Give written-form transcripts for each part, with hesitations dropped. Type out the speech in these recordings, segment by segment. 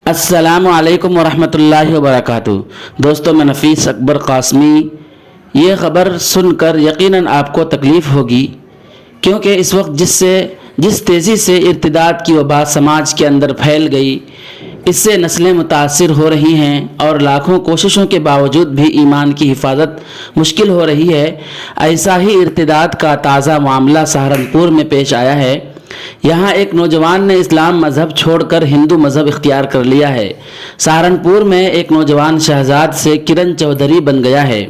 السلام علیکم ورحمۃ اللہ وبرکاتہ۔ دوستو، میں نفیس اکبر قاسمی۔ یہ خبر سن کر یقیناً آپ کو تکلیف ہوگی، کیونکہ اس وقت جس تیزی سے ارتداد کی وبا سماج کے اندر پھیل گئی، اس سے نسلیں متاثر ہو رہی ہیں اور لاکھوں کوششوں کے باوجود بھی ایمان کی حفاظت مشکل ہو رہی ہے۔ ایسا ہی ارتداد کا تازہ معاملہ سہارنپور میں پیش آیا ہے۔ یہاں ایک نوجوان نے اسلام مذہب چھوڑ کر ہندو مذہب اختیار کر لیا ہے۔ سہارنپور میں ایک نوجوان شہزاد سے کرن چودھری بن گیا ہے،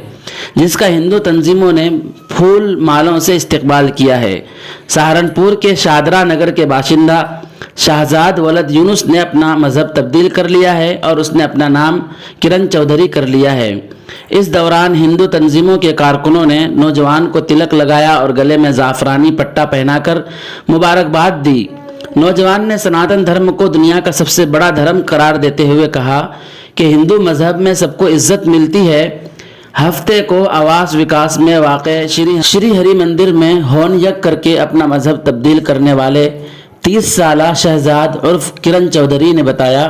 جس کا ہندو تنظیموں نے پھول مالوں سے استقبال کیا ہے۔ سہارنپور کے شادرہ نگر کے باشندہ شہزاد ولد یونس نے اپنا مذہب تبدیل کر لیا ہے اور اس نے اپنا نام کرن چودھری کر لیا ہے۔ اس دوران ہندو تنظیموں کے کارکنوں نے نوجوان کو تلک لگایا اور گلے میں زعفرانی پٹا پہنا کر مبارکباد دی۔ نوجوان نے سناتن دھرم کو دنیا کا سب سے بڑا دھرم قرار دیتے ہوئے کہا کہ ہندو مذہب میں سب کو عزت ملتی ہے۔ ہفتے کو آواس وکاس میں واقع شری ہری مندر میں ہون یگ کر کے اپنا مذہب تبدیل کرنے والے 30 سالہ شہزاد عرف کرن چودھری نے بتایا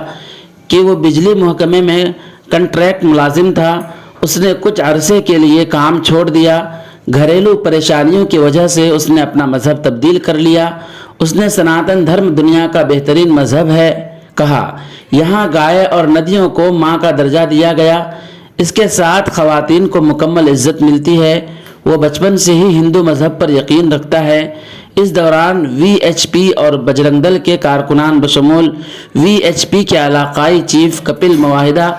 کہ وہ بجلی محکمے میں کنٹریکٹ ملازم تھا۔ اس نے کچھ عرصے کے لیے کام چھوڑ دیا۔ گھریلو پریشانیوں کی وجہ سے اس نے اپنا مذہب تبدیل کر لیا۔ اس نے سناتن دھرم دنیا کا بہترین مذہب ہے کہا۔ یہاں گائے اور ندیوں کو ماں کا درجہ دیا گیا۔ اس کے ساتھ خواتین کو مکمل عزت ملتی ہے۔ وہ بچپن سے ہی ہندو مذہب پر یقین رکھتا ہے۔ اس دوران وی ایچ پی اور بجرنگ دل کے کارکنان بشمول وی ایچ پی کے علاقائی چیف کپل مواحدہ،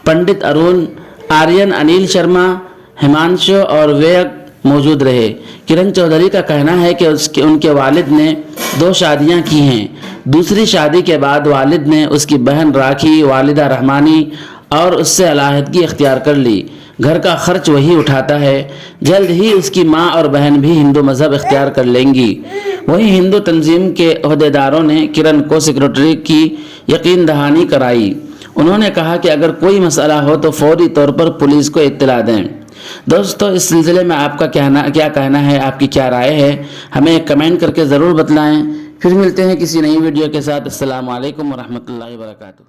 پنڈت ارون، آرین انیل شرما، ہمانشو اور ویگ موجود رہے۔ کرن چودھری کا کہنا ہے کہ ان کے والد نے 2 شادیاں کی ہیں۔ دوسری شادی کے بعد والد نے اس کی بہن راکھی، والدہ رحمانی اور اس سے علیحدگی اختیار کر لی۔ گھر کا خرچ وہی اٹھاتا ہے۔ جلد ہی اس کی ماں اور بہن بھی ہندو مذہب اختیار کر لیں گی۔ وہیں ہندو تنظیم کے عہدیداروں نے کرن کو سیکرٹری کی یقین دہانی کرائی۔ انہوں نے کہا کہ اگر کوئی مسئلہ ہو تو فوری طور پر پولیس کو اطلاع دیں۔ دوستو، اس سلسلے میں آپ کا کیا کہنا ہے، آپ کی کیا رائے ہے، ہمیں کمنٹ کر کے ضرور بتلائیں۔ پھر ملتے ہیں کسی نئی ویڈیو کے ساتھ۔ السلام علیکم ورحمۃ اللہ وبرکاتہ۔